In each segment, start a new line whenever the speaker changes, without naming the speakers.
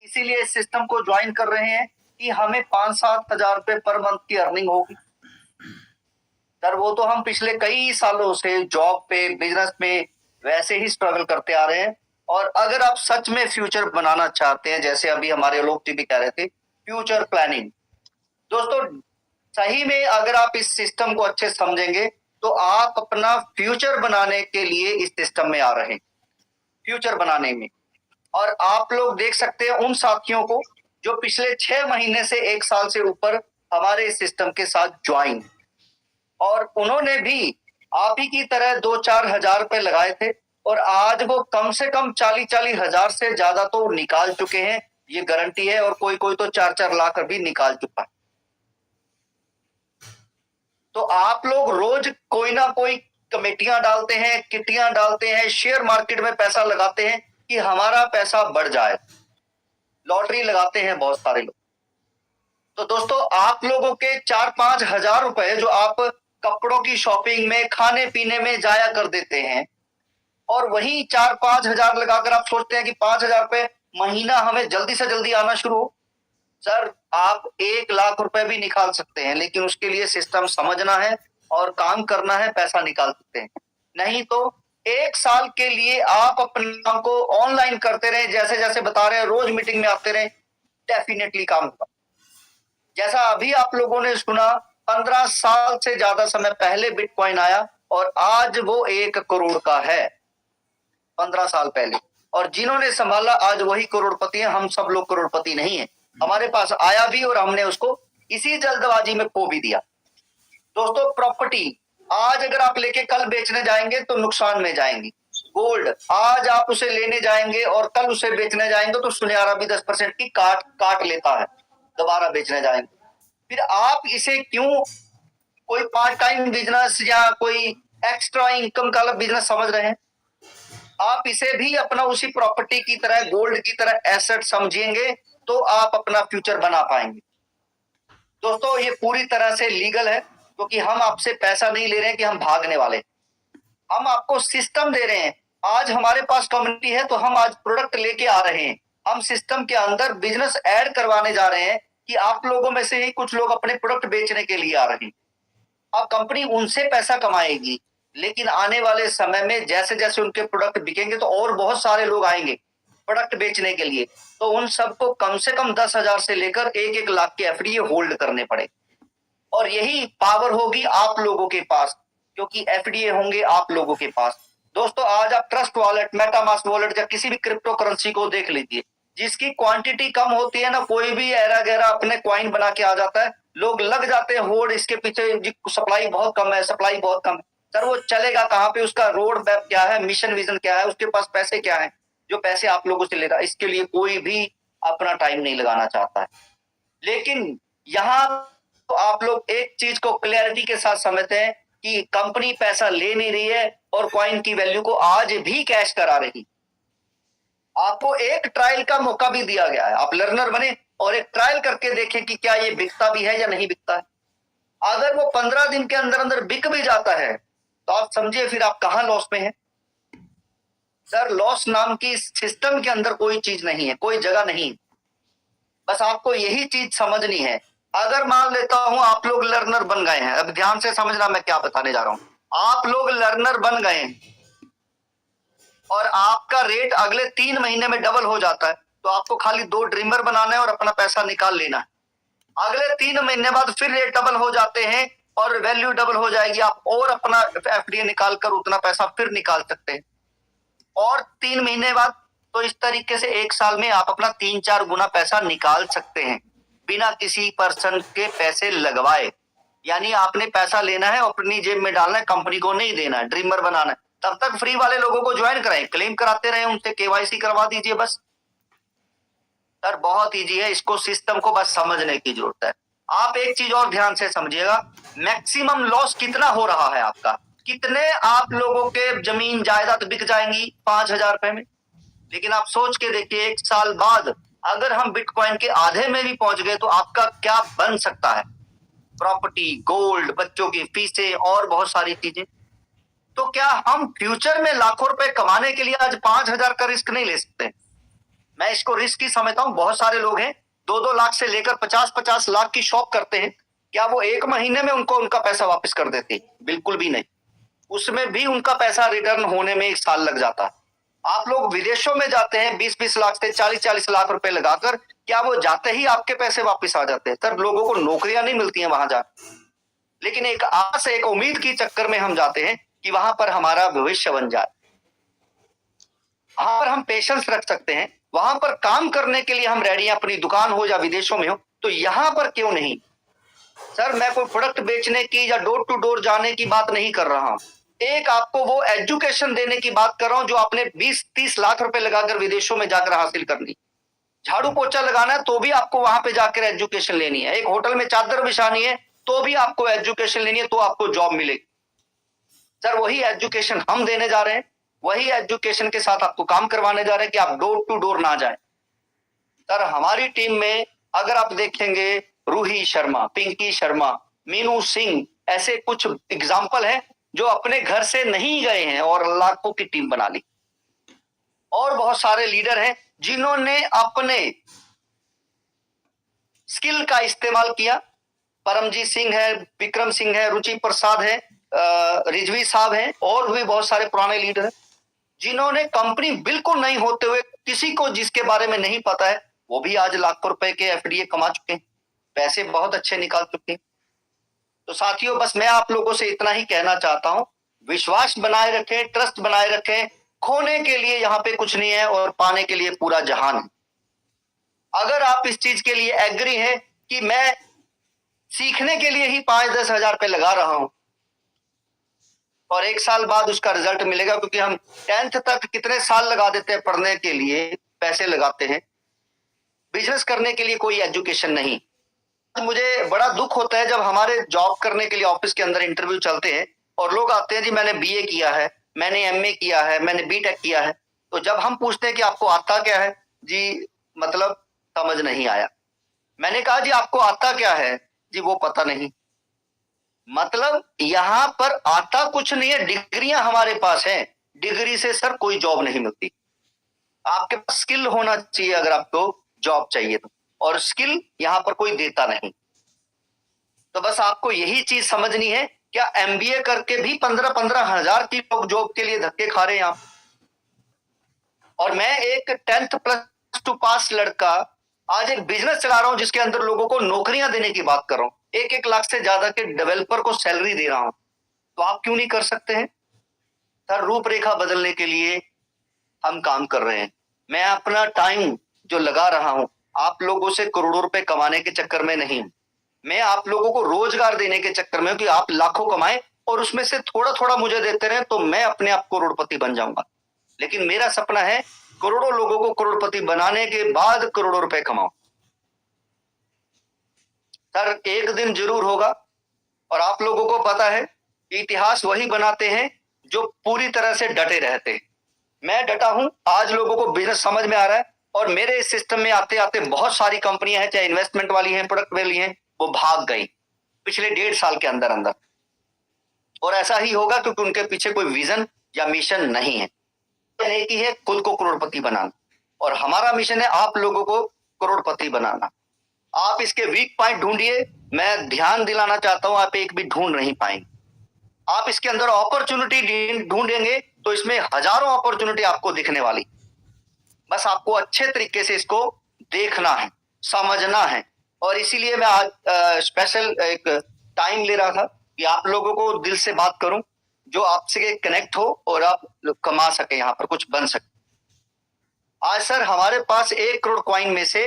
इसीलिए इस सिस्टम को ज्वाइन कर रहे हैं कि हमें 5-7 हजार रुपए पर मंथ की अर्निंग होगी। सर वो तो हम पिछले कई सालों से जॉब पे बिजनेस में वैसे ही स्ट्रगल करते आ रहे हैं। और अगर आप सच में फ्यूचर बनाना चाहते हैं, जैसे अभी हमारे लोग जी भी कह रहे थे, फ्यूचर प्लानिंग, दोस्तों सही में अगर आप इस सिस्टम को अच्छे समझेंगे तो आप अपना फ्यूचर बनाने के लिए इस सिस्टम में आ रहे हैं, फ्यूचर बनाने में। और आप लोग देख सकते हैं उन साथियों को जो पिछले 6 महीने से 1 साल से ऊपर हमारे इस सिस्टम के साथ ज्वाइन, और उन्होंने भी आप ही की तरह 2-4 हजार रुपए लगाए थे और आज वो कम से कम 40-40 हजार से ज्यादा तो निकाल चुके हैं, ये गारंटी है। और कोई कोई तो 4-4 लाख भी निकाल चुका है। तो आप लोग रोज कोई ना कोई कमेटियां डालते हैं, किटियां डालते हैं, शेयर मार्केट में पैसा लगाते हैं कि हमारा पैसा बढ़ जाए, लॉटरी लगाते हैं बहुत सारे लोग। तो दोस्तों आप लोगों के 4-5 हजार रुपए जो आप कपड़ों की शॉपिंग में, खाने पीने में जाया कर देते हैं, और वही 4-5 हजार लगाकर आप सोचते हैं कि 5 हजार रुपए महीना हमें जल्दी से जल्दी आना शुरू हो। सर आप 1 लाख रुपए भी निकाल सकते हैं, लेकिन उसके लिए सिस्टम समझना है और काम करना है, पैसा निकाल सकते हैं। नहीं तो 1 साल के लिए आप अपने काम को ऑनलाइन करते रहे, जैसे जैसे बता रहे हैं, रोज मीटिंग में आते रहे, डेफिनेटली काम होगा। जैसा अभी आप लोगों ने सुना, 15 साल से ज्यादा समय पहले बिटकॉइन आया और आज वो 1 करोड़ का है, 15 साल पहले। और जिन्होंने संभाला आज वही करोड़पति हैं, हम सब लोग करोड़पति नहीं है। हमारे पास आया भी और हमने उसको इसी जल्दबाजी में खो भी दिया। दोस्तों प्रॉपर्टी आज अगर आप लेके कल बेचने जाएंगे तो नुकसान में जाएंगे। गोल्ड आज आप उसे लेने जाएंगे और कल उसे बेचने जाएंगे तो सुनियारा भी 10% की काट लेता है, दोबारा बेचने जाएंगे। फिर आप इसे क्यों कोई पार्ट टाइम बिजनेस या कोई एक्स्ट्रा इनकम का बिजनेस समझ रहे हैं? आप इसे भी अपना उसी प्रॉपर्टी की तरह, गोल्ड की तरह एसेट समझेंगे तो आप अपना फ्यूचर बना पाएंगे। दोस्तों ये पूरी तरह से लीगल है, क्योंकि हम आपसे पैसा नहीं ले रहे हैं कि हम भागने वाले, हम आपको सिस्टम दे रहे हैं। आज हमारे पास कम्युनिटी है तो हम आज प्रोडक्ट लेके आ रहे हैं, हम सिस्टम के अंदर बिजनेस ऐड करवाने जा रहे हैं कि आप लोगों में से ही कुछ लोग अपने प्रोडक्ट बेचने के लिए आ रहे हैं। अब कंपनी उनसे पैसा कमाएगी, लेकिन आने वाले समय में जैसे जैसे उनके प्रोडक्ट बिकेंगे तो और बहुत सारे लोग आएंगे प्रोडक्ट बेचने के लिए, तो उन सबको कम से कम 10 हजार से लेकर 1-1 लाख के एफडी होल्ड करने पड़े। और यही पावर होगी आप लोगों के पास, क्योंकि एफडीए होंगे आप लोगों के पास। दोस्तों आज आप ट्रस्ट वॉलेट, मेटामास्क वॉलेट या किसी भी क्रिप्टो करेंसी को देख लीजिए, जिसकी क्वांटिटी कम होती है ना, कोई भी ऐरा गैरा अपने क्वाइन बना के आ जाता है, लोग लग जाते हैं होड़ इसके पीछे, सप्लाई बहुत कम है, सप्लाई बहुत कम है। सर वो चलेगा कहाँ पे, उसका रोड मैप क्या है, मिशन विजन क्या है, उसके पास पैसे क्या है जो पैसे आप लोगों से ले रहा है? इसके लिए कोई भी अपना टाइम नहीं लगाना चाहता है। लेकिन यहाँ तो आप लोग एक चीज को क्लैरिटी के साथ समझते हैं कि कंपनी पैसा ले नहीं रही है और कॉइन की वैल्यू को आज भी कैश करा रही। आपको एक ट्रायल का मौका भी दिया गया है, आप लर्नर बने और एक ट्रायल करके देखें कि क्या ये बिकता भी है या नहीं बिकता है। अगर वो 15 दिन के अंदर अंदर बिक भी जाता है तो आप समझिए फिर आप कहां लॉस में हैं। सर लॉस नाम की सिस्टम के अंदर कोई चीज नहीं है, कोई जगह नहीं। बस आपको यही चीज समझनी है। अगर मान लेता हूं आप लोग लर्नर बन गए हैं, अब ध्यान से समझना मैं क्या बताने जा रहा हूं। आप लोग लर्नर बन गए हैं और आपका रेट अगले 3 महीने में डबल हो जाता है, तो आपको खाली 2 ड्रीमर बनाना है और अपना पैसा निकाल लेना है। अगले 3 महीने बाद फिर रेट डबल हो जाते हैं और वैल्यू डबल हो जाएगी, आप और अपना एफडीए निकाल कर उतना पैसा फिर निकाल सकते हैं। और 3 महीने बाद, तो इस तरीके से 1 साल में आप अपना 3-4 गुना पैसा निकाल सकते हैं बिना किसी पर्सन के पैसे लगवाए। यानी आपने पैसा लेना है, अपनी जेब में डालना है, कंपनी को नहीं देना है, ड्रीमर बनाना है। तब तक फ्री वाले लोगों को ज्वाइन कराएं, क्लेम कराते रहे, उनसे केवाईसी करवा दीजिए बस। सर बहुत इजी है, इसको सिस्टम को बस समझने की जरूरत है। आप एक चीज और ध्यान से समझिएगा, मैक्सिमम लॉस कितना हो रहा है आपका, कितने आप लोगों के जमीन जायदाद बिक जाएंगी 5,000 रुपए में। लेकिन आप सोच के देखिए 1 साल बाद अगर हम बिटकॉइन के आधे में भी पहुंच गए तो आपका क्या बन सकता है। प्रॉपर्टी, गोल्ड, बच्चों की फीसें और बहुत सारी चीजें। तो क्या हम फ्यूचर में लाखों रुपए कमाने के लिए आज 5,000 का रिस्क नहीं ले सकते? मैं इसको रिस्की समझता हूं। बहुत सारे लोग हैं 2-2 लाख से लेकर 50-50 लाख की शॉप करते हैं, क्या वो 1 महीने में उनको उनका पैसा वापस कर देते हैं? बिल्कुल भी नहीं। उसमें भी उनका पैसा रिटर्न होने में 1 साल लग जाता है। आप लोग विदेशों में जाते हैं 20-20 लाख से 40-40 लाख रुपए लगाकर, क्या वो जाते ही आपके पैसे वापस आ जाते हैं? सर, लोगों को नौकरियां नहीं मिलती हैं वहां जाकर, लेकिन एक आस, एक उम्मीद की चक्कर में हम जाते हैं कि वहां पर हमारा भविष्य बन जाए। वहां पर हम पेशेंस रख सकते हैं, वहां पर काम करने के लिए हम रेडी हैं, अपनी दुकान हो या विदेशों में हो, तो यहां पर क्यों नहीं? सर, मैं कोई प्रोडक्ट बेचने की या डोर टू डोर जाने की बात नहीं कर रहा हूं। एक आपको वो एजुकेशन देने की बात कर रहा हूं जो आपने 20-30 लाख रुपए लगाकर विदेशों में जाकर हासिल करनी। झाड़ू पोछा लगाना है तो भी आपको वहां पे जाकर एजुकेशन लेनी है। एक होटल में चादर बिछानी है तो भी आपको एजुकेशन लेनी है, तो आपको जॉब मिलेगी। सर, वही एजुकेशन हम देने जा रहे हैं, वही एजुकेशन के साथ आपको काम करवाने जा रहे हैं कि आप डोर टू डोर ना जाए। सर, हमारी टीम में अगर आप देखेंगे रूही शर्मा, पिंकी शर्मा, मीनू सिंह, ऐसे कुछ एग्जाम्पल हैं जो अपने घर से नहीं गए हैं और लाखों की टीम बना ली। और बहुत सारे लीडर हैं जिन्होंने अपने स्किल का इस्तेमाल किया। परमजीत सिंह है, विक्रम सिंह है, रुचि प्रसाद है, रिजवी साहब हैं, और भी बहुत सारे पुराने लीडर हैं जिन्होंने कंपनी बिल्कुल नहीं होते हुए, किसी को जिसके बारे में नहीं पता है, वो भी आज लाखों रुपए के एफडीए कमा चुके हैं, पैसे बहुत अच्छे निकाल चुके हैं। तो साथियों, बस मैं आप लोगों से इतना ही कहना चाहता हूं, विश्वास बनाए रखें, ट्रस्ट बनाए रखें। खोने के लिए यहाँ पे कुछ नहीं है और पाने के लिए पूरा जहान है। अगर आप इस चीज के लिए एग्री हैं कि मैं सीखने के लिए ही 5-10 हजार रुपए लगा रहा हूं और 1 साल बाद उसका रिजल्ट मिलेगा, क्योंकि हम 10th तक कितने साल लगा देते हैं पढ़ने के लिए, पैसे लगाते हैं, बिजनेस करने के लिए कोई एजुकेशन नहीं। मुझे बड़ा दुख होता है जब हमारे जॉब करने के लिए ऑफिस के अंदर इंटरव्यू चलते हैं और लोग आते हैं, जी मैंने बीए किया है, मैंने एमए किया है, मैंने बीटेक किया है, तो जब हम पूछते हैं कि आपको आता क्या है, जी मतलब समझ नहीं आया। मैंने कहा, जी आपको आता क्या है? जी वो पता नहीं। मतलब यहां पर आता कुछ नहीं है, डिग्रियां हमारे पास हैं, डिग्री से सर कोई जॉब नहीं मिलती। आपके पास स्किल होना चाहिए अगर आपको जॉब चाहिए तो, और स्किल यहां पर कोई देता नहीं। तो बस आपको यही चीज समझनी है, क्या एमबीए करके भी 15-15 हजार की लोग जॉब के लिए धक्के खा रहे हैं आप? और मैं एक 10th प्लस टू पास लड़का आज एक बिजनेस चला रहा हूं जिसके अंदर लोगों को नौकरियां देने की बात कर रहा हूं, 1-1 लाख से ज्यादा के डेवलपर को सैलरी दे रहा हूं, तो आप क्यों नहीं कर सकते हैं? सर, रूपरेखा बदलने के लिए हम काम कर रहे हैं। मैं अपना टाइम जो लगा रहा हूं, आप लोगों से करोड़ों रुपए कमाने के चक्कर में नहीं, मैं आप लोगों को रोजगार देने के चक्कर में हूं कि आप लाखों कमाएं और उसमें से थोड़ा थोड़ा मुझे देते रहे, तो मैं अपने आप करोड़पति बन जाऊंगा। लेकिन मेरा सपना है करोड़ों लोगों को करोड़पति बनाने के बाद करोड़ों रुपए कमाओ। सर, एक दिन जरूर होगा, और आप लोगों को पता है इतिहास वही बनाते हैं जो पूरी तरह से डटे रहते हैं। मैं डटा हूं, आज लोगों को बिजनेस समझ में आ रहा है, और मेरे इस सिस्टम में आते आते बहुत सारी कंपनियां हैं, चाहे इन्वेस्टमेंट वाली हैं, प्रोडक्ट वाली हैं, वो भाग गई पिछले 1.5 साल के अंदर अंदर। और ऐसा ही होगा क्योंकि उनके पीछे कोई विजन या मिशन नहीं है। एक ही है, खुद को करोड़पति बनाना, और हमारा मिशन है आप लोगों को करोड़पति बनाना। आप इसके वीक पॉइंट ढूंढिए, मैं ध्यान दिलाना चाहता हूं, आप एक भी ढूंढ नहीं पाएंगे। आप इसके अंदर अपॉर्चुनिटी ढूंढेंगे तो इसमें हजारों अपॉर्चुनिटी आपको दिखने वाली। बस आपको अच्छे तरीके से इसको देखना है, समझना है, और इसीलिए मैं आज स्पेशल एक टाइम ले रहा था कि आप लोगों को दिल से बात करूं, जो आपसे कनेक्ट हो और आप कमा सके, यहां पर कुछ बन सके। आज सर हमारे पास 1 करोड़ क्वाइन में से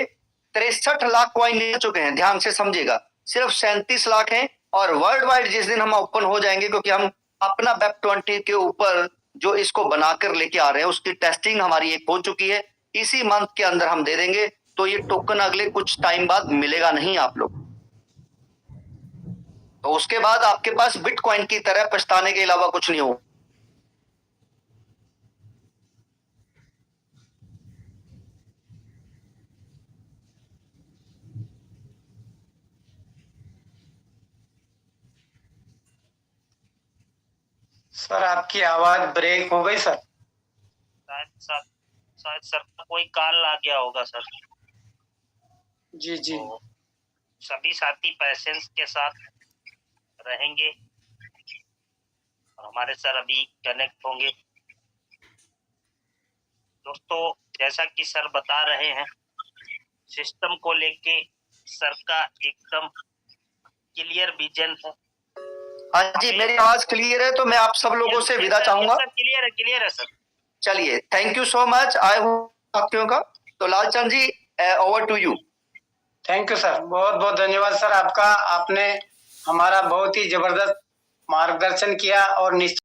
63 लाख क्वाइन ले चुके हैं, ध्यान से समझिएगा, सिर्फ 37 लाख हैं, और वर्ल्ड वाइड जिस दिन हम ओपन हो जाएंगे, क्योंकि हम अपना वेब20 के ऊपर जो इसको बनाकर लेके आ रहे हैं उसकी टेस्टिंग हमारी एक हो चुकी है, इसी मंथ के अंदर हम दे देंगे, तो ये टोकन अगले कुछ टाइम बाद मिलेगा नहीं आप लोग, तो उसके बाद आपके पास बिटकॉइन की तरह पछताने के अलावा कुछ नहीं हो।
सर, आपकी आवाज ब्रेक हो गई सर।
शायद सर
कोई कॉल आ गया होगा सर।
जी जी
तो सभी साथी पेशेंस के साथ रहेंगे और हमारे सर अभी कनेक्ट होंगे। दोस्तों, जैसा कि सर बता रहे हैं, सिस्टम को लेके सर का एकदम क्लियर विजन है।
हाँ जी, मेरी आवाज क्लियर है तो मैं आप सब लोगों से विदा चाहूंगा।
सर क्लियर है सर।
चलिए, थैंक यू सो मच। आई हूँ साथियों का। तो Lalchand ji, over to you.
Thank you sir, बहुत बहुत धन्यवाद सर आपका। आपने हमारा बहुत ही जबरदस्त मार्गदर्शन किया और निश्चित